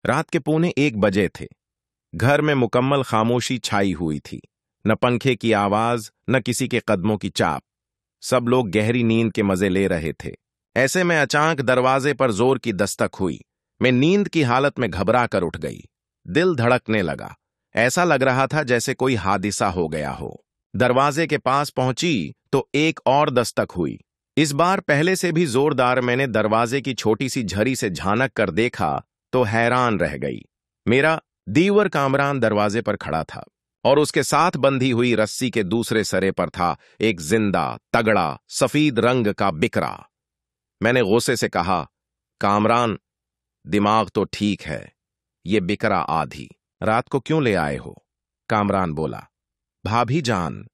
रात के 1:15 थे। घर में मुकम्मल खामोशी छाई हुई थी। न पंखे की आवाज, न किसी के कदमों की चाप। सब लोग गहरी नींद के मजे ले रहे थे। ऐसे में अचानक दरवाजे पर जोर की दस्तक हुई। मैं नींद की हालत में घबरा कर उठ गई। दिल धड़कने लगा। ऐसा लग रहा था जैसे कोई हादसा हो गया हो। दरवाजे के पास पहुंची तो एक और दस्तक हुई। इस बार पहले से भी जोरदार। मैंने दरवाजे की छोटी सी झरी से झांक कर देखा तो हैरान रह गई। मेरा दीवर कामरान दरवाजे पर खड़ा था और उसके साथ बंधी हुई रस्सी के दूसरे सरे पर था एक जिंदा, तगड़ा, सफेद रंग का बिकरा। मैंने गुस्से से कहा, कामरान, दिमाग तो ठीक है, ये बिकरा आधी रात को क्यों ले आए हो? कामरान बोला, भाभी जान,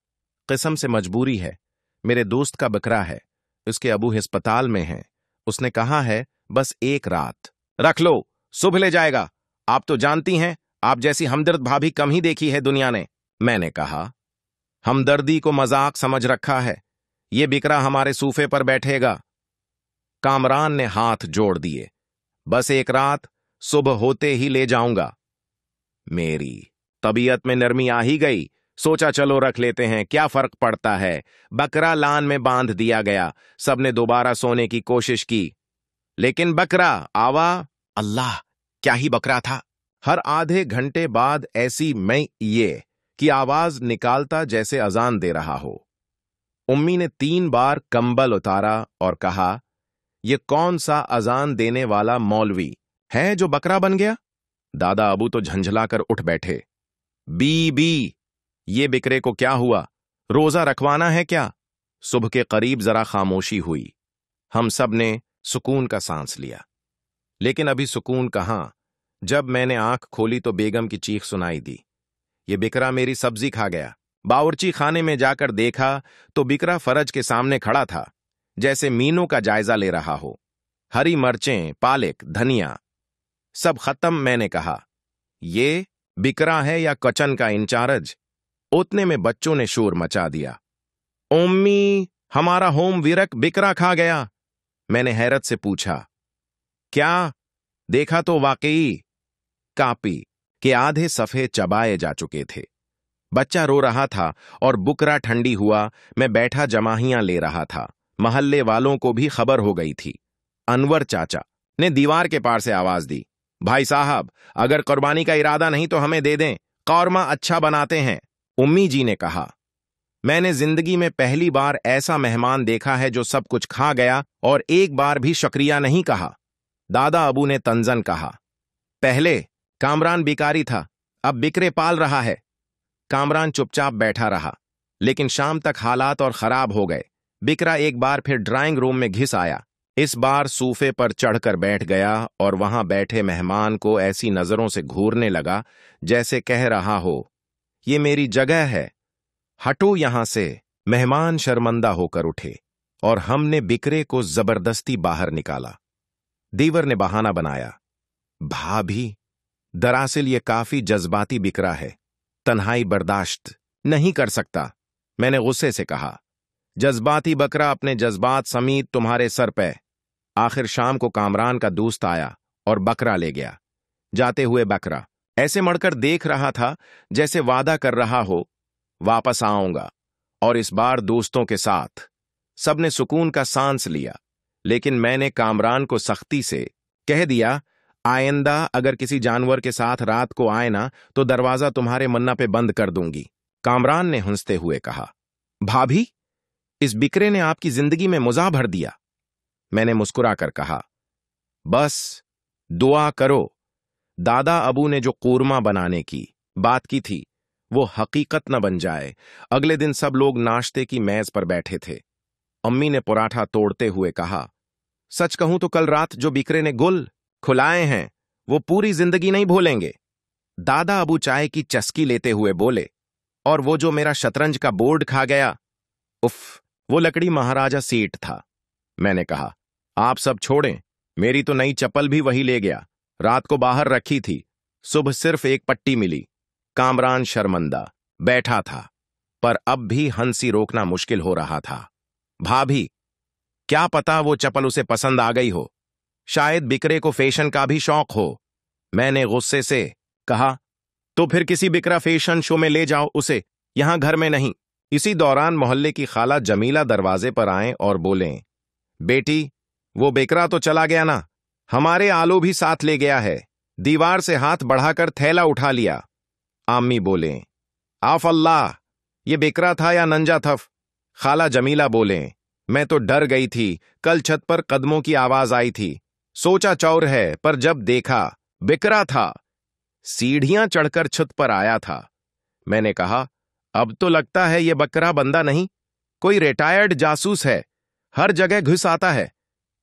किस्म से मजबूरी है। मेरे दोस्त का बकरा है, उसके अबू अस्पताल में हैं। उसने कहा है बस एक रात। रख लो, सुबह ले जाएगा। आप तो जानती हैं, आप जैसी हमदर्द भाभी कम ही देखी है दुनिया ने। मैंने कहा, हमदर्दी को मजाक समझ रखा है। ये बिकरा हमारे सूफे पर बैठेगा। कामरान ने हाथ जोड़ दिए। बस एक रात, सुबह होते ही ले जाऊंगा। मेरी तबीयत में नरमी आ ही गई। सोचा चलो रख लेते हैं, क्या फर्क पड़ता है। बकरा लान में बांध दिया गया। सबने दोबारा सोने की कोशिश की, लेकिन बकरा आवा। अल्लाह, क्या ही बकरा था। हर आधे घंटे बाद ऐसी मैं ये की आवाज निकालता जैसे अजान दे रहा हो। उम्मी ने 3 बार कंबल उतारा और कहा, यह कौन सा अजान देने वाला मौलवी है जो बकरा बन गया? दादा अबू तो झंझलाकर उठ बैठे। बी, ये बिकरे को क्या हुआ? रोजा रखवाना है क्या? सुबह के करीब जरा खामोशी हुई। हम सब ने सुकून का सांस लिया, लेकिन अभी सुकून कहां। जब मैंने आंख खोली तो बेगम की चीख सुनाई दी, ये बिकरा मेरी सब्जी खा गया। बावर्ची खाने में जाकर देखा तो बिकरा फरज के सामने खड़ा था, जैसे मीनों का जायजा ले रहा हो। हरी मिर्चें, पालक, धनिया, सब खत्म। मैंने कहा, ये बिकरा है या कचन का इंचार्ज? उतने में बच्चों ने शोर मचा दिया। उम्मी, हमारा होम विरक बिकरा खा गया। मैंने हैरत से पूछा, क्या? देखा तो वाकई कापी के आधे सफ़े चबाए जा चुके थे। बच्चा रो रहा था और बुकरा ठंडी हुआ। मैं बैठा जमाहियां ले रहा था। महल्ले वालों को भी खबर हो गई थी। अनवर चाचा ने दीवार के पार से आवाज दी, भाई साहब, अगर कुर्बानी का इरादा नहीं तो हमें दे दें, कौरमा अच्छा बनाते हैं। उम्मी जी ने कहा, मैंने जिंदगी में पहली बार ऐसा मेहमान देखा है जो सब कुछ खा गया और एक बार भी शुक्रिया नहीं कहा। दादा अबू ने तंजन कहा, पहले कामरान बिकारी था, अब बिकरे पाल रहा है। कामरान चुपचाप बैठा रहा, लेकिन शाम तक हालात और खराब हो गए। बिकरा एक बार फिर ड्राइंग रूम में घिस आया। इस बार सूफे पर चढ़कर बैठ गया और वहां बैठे मेहमान को ऐसी नजरों से घूरने लगा जैसे कह रहा हो, ये मेरी जगह है, हटो यहां से। मेहमान शर्मंदा होकर उठे और हमने बिकरे को जबरदस्ती बाहर निकाला। दीवर ने बहाना बनाया, भाभी, दरअसल ये काफी जज्बाती बिकरा है, तन्हाई बर्दाश्त नहीं कर सकता। मैंने गुस्से से कहा, जज्बाती बकरा अपने जज्बात समीत तुम्हारे सर पे। आखिर शाम को कामरान का दोस्त आया और बकरा ले गया। जाते हुए बकरा ऐसे मड़कर देख रहा था जैसे वादा कर रहा हो, वापस आऊंगा, और इस बार दोस्तों के साथ। सबने सुकून का सांस लिया, लेकिन मैंने कामरान को सख्ती से कह दिया, आइंदा अगर किसी जानवर के साथ रात को आए ना तो दरवाजा तुम्हारे मन्ना पे बंद कर दूंगी। कामरान ने हंसते हुए कहा, भाभी, इस बिकरे ने आपकी जिंदगी में मुज़ा भर दिया। मैंने मुस्कुराकर कहा, बस दुआ करो। दादा अबू ने जो कूरमा बनाने की बात की थी वो हकीकत न बन जाए। अगले दिन सब लोग नाश्ते की मेज पर बैठे थे। अम्मी ने पराठा तोड़ते हुए कहा, सच कहूं तो कल रात जो बिकरे ने गुल खुलाए हैं वो पूरी जिंदगी नहीं भूलेंगे। दादा अबू चाय की चस्की लेते हुए बोले, और वो जो मेरा शतरंज का बोर्ड खा गया, उफ, वो लकड़ी महाराजा सीट था। मैंने कहा, आप सब छोड़ें, मेरी तो नई चप्पल भी वही ले गया। रात को बाहर रखी थी, सुबह सिर्फ एक पट्टी मिली। कामरान शर्मंदा बैठा था, पर अब भी हंसी रोकना मुश्किल हो रहा था। भाभी, क्या पता वो चप्पल उसे पसंद आ गई हो, शायद बिकरे को फैशन का भी शौक हो। मैंने गुस्से से कहा, तो फिर किसी बिकरा फैशन शो में ले जाओ उसे, यहां घर में नहीं। इसी दौरान मोहल्ले की खाला जमीला दरवाजे पर आए और बोले, बेटी, वो बिकरा तो चला गया ना, हमारे आलू भी साथ ले गया है। दीवार से हाथ बढ़ाकर थैला उठा लिया। आम्मी बोले, आफ अल्लाह, ये बिकरा था या नंजा थफ? खाला जमीला बोले, मैं तो डर गई थी, कल छत पर कदमों की आवाज आई थी, सोचा चौर है, पर जब देखा बिकरा था। सीढ़ियां चढ़कर छत पर आया था। मैंने कहा, अब तो लगता है ये बकरा बंदा नहीं, कोई रिटायर्ड जासूस है, हर जगह घुस आता है।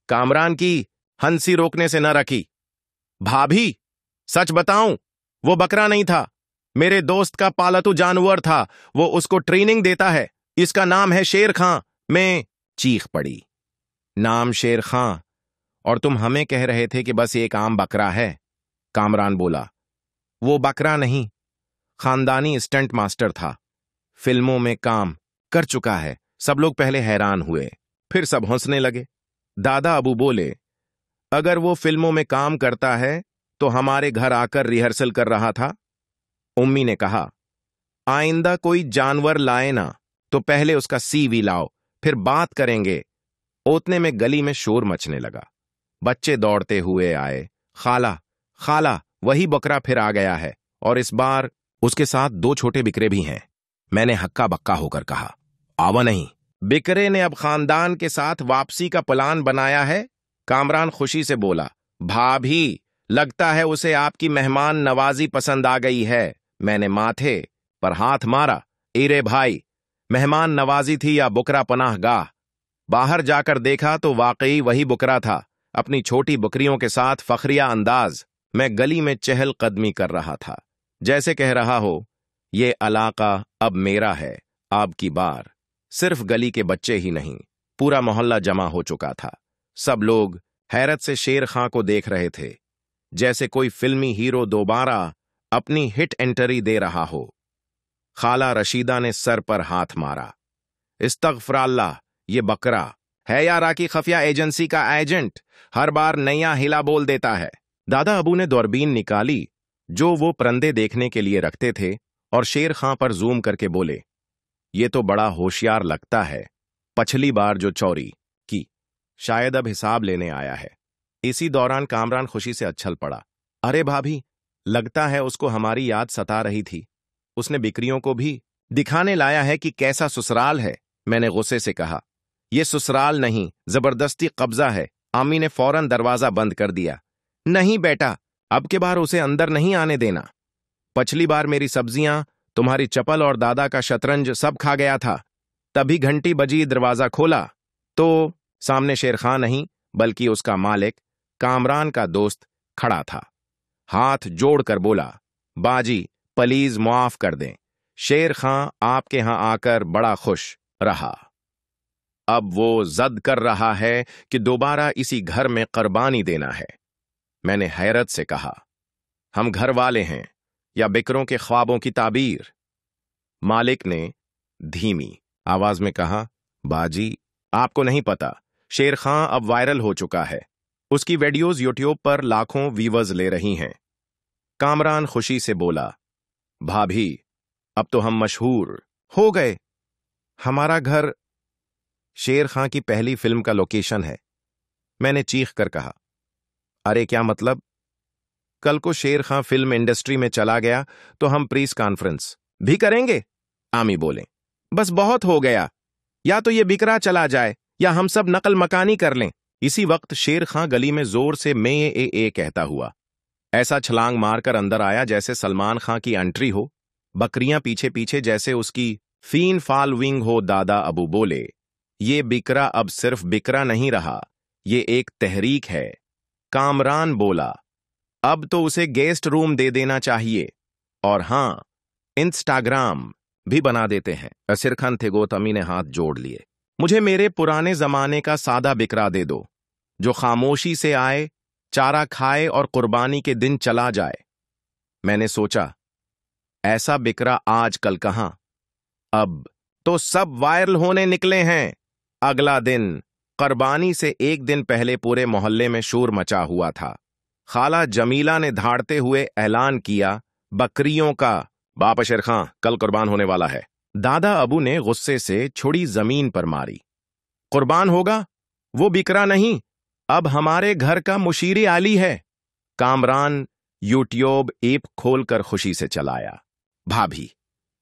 कामरान की हंसी रोकने से न रखी। भाभी, सच बताऊं, वो बकरा नहीं था, मेरे दोस्त का पालतू जानवर था, वो उसको ट्रेनिंग देता है, इसका नाम है शेर खां। मैं चीख पड़ी, नाम शेर खां, और तुम हमें कह रहे थे कि बस एक आम बकरा है। कामरान बोला, वो बकरा नहीं, खानदानी स्टंट मास्टर था, फिल्मों में काम कर चुका है। सब लोग पहले हैरान हुए, फिर सब हंसने लगे। दादा अबू बोले, अगर वो फिल्मों में काम करता है तो हमारे घर आकर रिहर्सल कर रहा था। उम्मी ने कहा, आइंदा कोई जानवर लाए ना तो पहले उसका सीवी लाओ, फिर बात करेंगे। उतने में गली में शोर मचने लगा। बच्चे दौड़ते हुए आए, खाला खाला, वही बकरा फिर आ गया है, और इस बार उसके साथ 2 छोटे बिकरे भी हैं। मैंने हक्का बक्का होकर कहा, आवा नहीं। बिकरे ने अब खानदान के साथ वापसी का प्लान बनाया है। कामरान खुशी से बोला, भाभी, लगता है उसे आपकी मेहमान नवाजी पसंद आ गई है। मैंने माथे पर हाथ मारा, एरे भाई, मेहमान नवाजी थी या बुकरा पनाह गाह? बाहर जाकर देखा तो वाकई वही बुकरा था, अपनी छोटी बकरियों के साथ फखरिया अंदाज। मैं गली में चहल कदमी कर रहा था, जैसे कह रहा हो, ये इलाका अब मेरा है, आपकी बार। सिर्फ गली के बच्चे ही नहीं, पूरा मोहल्ला जमा हो चुका था। सब लोग हैरत से शेर खां को देख रहे थे, जैसे कोई फिल्मी हीरो दोबारा अपनी हिट एंट्री दे रहा हो। खाला रशीदा ने सर पर हाथ मारा, इस्तगफिरुल्लाह, ये बकरा है या राकी खफिया एजेंसी का एजेंट, हर बार नया हिला बोल देता है। दादा अबू ने दूरबीन निकाली जो वो परंदे देखने के लिए रखते थे, और शेर खां पर जूम करके बोले, ये तो बड़ा होशियार लगता है, पछली बार जो चोरी की, शायद अब हिसाब लेने आया है। इसी दौरान कामरान खुशी से अच्छल पड़ा, अरे भाभी, लगता है उसको हमारी याद सता रही थी, उसने बिक्रियों को भी दिखाने लाया है कि कैसा ससुराल है। मैंने गुस्से से कहा, यह ससुराल नहीं, जबरदस्ती कब्जा है। आमी ने फौरन दरवाजा बंद कर दिया, नहीं बेटा, अब के बार उसे अंदर नहीं आने देना। पछली बार मेरी सब्जियां, तुम्हारी चपल और दादा का शतरंज सब खा गया था। तभी घंटी बजी, दरवाजा खोला तो सामने शेर खां नहीं बल्कि उसका मालिक, कामरान का दोस्त, खड़ा था। हाथ जोड़कर बोला, बाजी, प्लीज मुआफ कर दें, शेर खां आपके यहां आकर बड़ा खुश रहा। अब वो जद कर रहा है कि दोबारा इसी घर में कुर्बानी देना है। मैंने हैरत से कहा, हम घर वाले हैं या बिकरों के ख्वाबों की ताबीर? मालिक ने धीमी आवाज में कहा, बाजी, आपको नहीं पता, शेर खां अब वायरल हो चुका है, उसकी वीडियोस यूट्यूब पर लाखों व्यूवर्स ले रही हैं। कामरान खुशी से बोला, भाभी, अब तो हम मशहूर हो गए, हमारा घर शेर खां की पहली फिल्म का लोकेशन है। मैंने चीख कर कहा, अरे क्या मतलब? कल को शेर खां फिल्म इंडस्ट्री में चला गया तो हम प्रेस कॉन्फ्रेंस भी करेंगे। आमी बोले, बस बहुत हो गया, या तो ये बिकरा चला जाए या हम सब नकल मकानी कर लें। इसी वक्त शेर खां गली में जोर से मैं ए कहता हुआ ऐसा छलांग मारकर अंदर आया जैसे सलमान खां की एंट्री हो, बकरियां पीछे पीछे जैसे उसकी फीन फॉलोइंग हो। दादा अबू बोले, ये बिकरा अब सिर्फ बिकरा नहीं रहा, ये एक तहरीक है। कामरान बोला, अब तो उसे गेस्ट रूम दे देना चाहिए, और हां, इंस्टाग्राम भी बना देते हैं। असिर खान थे गोतमी ने हाथ जोड़ लिए, मुझे मेरे पुराने जमाने का सादा बिकरा दे दो, जो खामोशी से आए, चारा खाए और कुर्बानी के दिन चला जाए। मैंने सोचा, ऐसा बिकरा आजकल कहां, अब तो सब वायरल होने निकले हैं। अगला दिन कुर्बानी से एक दिन पहले पूरे मोहल्ले में शोर मचा हुआ था। खाला जमीला ने धाड़ते हुए ऐलान किया, बकरियों का बाप शेर खां कल कुर्बान होने वाला है। दादा अबू ने गुस्से से छुरी जमीन पर मारी। कुर्बान होगा? वो बिकरा नहीं, अब हमारे घर का मुशीर आली है। कामरान यूट्यूब ऐप खोलकर खुशी से चलाया। भाभी,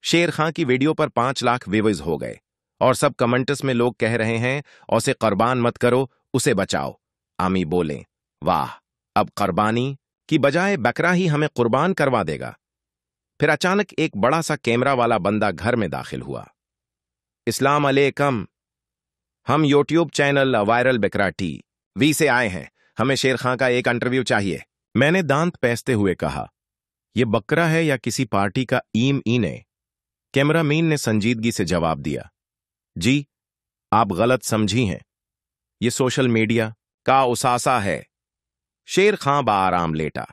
शेर खां की वीडियो पर 5 लाख व्यूज हो गए और सब कमेंट्स में लोग कह रहे हैं उसे कुर्बान मत करो, उसे बचाओ। आमी बोले, वाह, अब कुर्बानी की बजाय बकरा ही हमें कुर्बान करवा देगा। फिर अचानक एक बड़ा सा कैमरा वाला बंदा घर में दाखिल हुआ। इस्लाम अलैकुम, हम यूट्यूब चैनल वायरल बकरा टीवी से आए हैं, हमें शेर खां का एक इंटरव्यू चाहिए। मैंने दांत पैसते हुए कहा, यह बकरा है या किसी पार्टी का ईने? कैमरामैन ने संजीदगी से जवाब दिया, जी आप गलत समझी हैं, यह सोशल मीडिया का उसासा है। शेर खां बाआराम लेटा,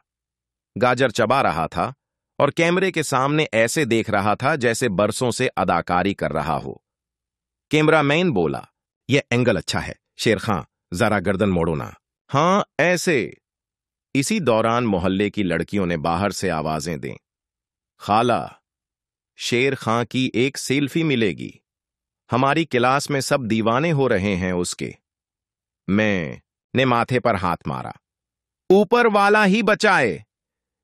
गाजर चबा रहा था और कैमरे के सामने ऐसे देख रहा था जैसे बरसों से अदाकारी कर रहा हो। कैमरामैन बोला, यह एंगल अच्छा है शेर खां, जरा गर्दन मोड़ो ना। हां ऐसे। इसी दौरान मोहल्ले की लड़कियों ने बाहर से आवाजें दें, खाला, शेर खां की एक सेल्फी मिलेगी, हमारी क्लास में सब दीवाने हो रहे हैं उसके। मैंने माथे पर हाथ मारा, ऊपर वाला ही बचाए,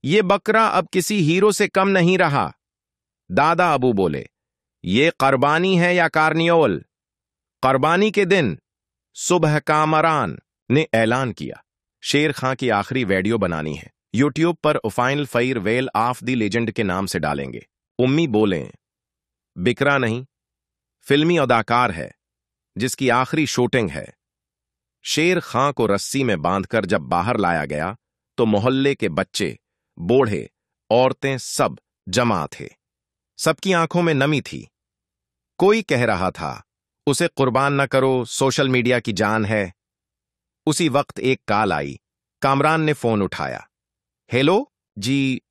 ये बकरा अब किसी हीरो से कम नहीं रहा। दादा अबू बोले, ये कुर्बानी है या कार्नियोल? कुर्बानी के दिन सुबह कामरान ने ऐलान किया, शेर खां की आखिरी वीडियो बनानी है, यूट्यूब पर final fire well of the legend के नाम से डालेंगे। उम्मी बोले, बिकरा नहीं, फिल्मी अदाकार है जिसकी आखिरी शूटिंग है। शेर खां को रस्सी में बांधकर जब बाहर लाया गया तो मोहल्ले के बच्चे, बूढ़े, औरतें सब जमा थे। सबकी आंखों में नमी थी। कोई कह रहा था, उसे कुर्बान न करो, सोशल मीडिया की जान है। उसी वक्त एक कॉल आई। कामरान ने फोन उठाया। हेलो जी।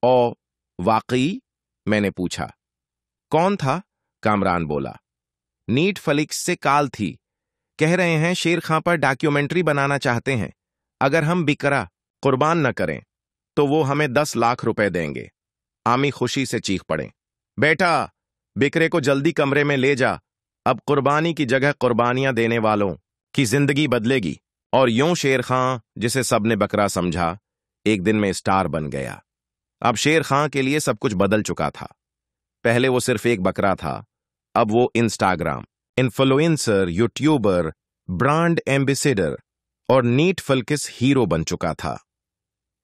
ओ वाकई? मैंने पूछा। कौन था? कामरान बोला। नीट फ्लिक्स से कॉल थी, कह रहे हैं शेर खां पर डॉक्यूमेंट्री बनाना चाहते हैं, अगर हम बिकरा कुर्बान न करें तो वो हमें 10 लाख रुपए देंगे। आमी खुशी से चीख पड़े, बेटा बिकरे को जल्दी कमरे में ले जा, अब कुर्बानी की जगह कुर्बानियां देने वालों की जिंदगी बदलेगी। और यूं शेर खां, जिसे सबने बकरा समझा, एक दिन में स्टार बन गया। अब शेर खां के लिए सब कुछ बदल चुका था। पहले वो सिर्फ एक बकरा था, अब वो Instagram influencer, YouTuber, brand ambassador और नीट फ्लिक्स हीरो बन चुका था।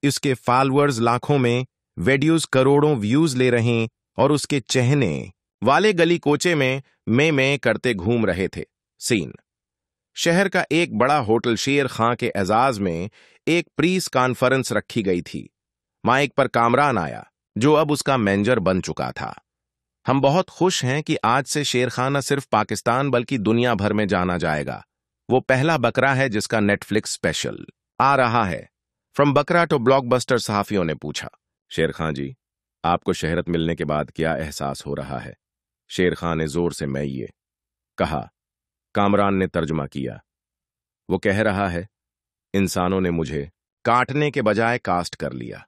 इसके फॉलोअर्स लाखों में, वीडियोस करोड़ों व्यूज ले रहे और उसके चहने वाले गली कोचे में मैं करते घूम रहे थे। सीन, शहर का एक बड़ा होटल शेर खां के एजाज में एक प्रीस कॉन्फ्रेंस रखी गई थी। माइक पर कामरान आया, जो अब उसका मैनेजर बन चुका था। हम बहुत खुश हैं कि आज से शेर खां न सिर्फ पाकिस्तान बल्कि दुनिया भर में जाना जाएगा। वो पहला बकरा है जिसका नेटफ्लिक्स स्पेशल आ रहा है। फ्रॉम बकरा टू ब्लॉकबस्टर, सहाफियों ने पूछा। शेर खां जी, आपको शहरत मिलने के बाद क्या एहसास हो रहा है? शेर खां ने जोर से मैं ये कहा। कामरान ने तर्जुमा किया। वो कह रहा है, इंसानों ने मुझे काटने के बजाय कास्ट कर लिया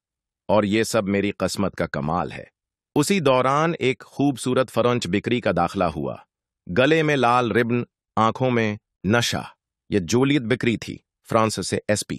और ये सब मेरी किस्मत का कमाल है। उसी दौरान एक खूबसूरत फरंच बिक्री का दाखला हुआ। गले में लाल रिबन, आंखों में नशा। यह जूलियत बिक्री थी, फ्रांस से SP।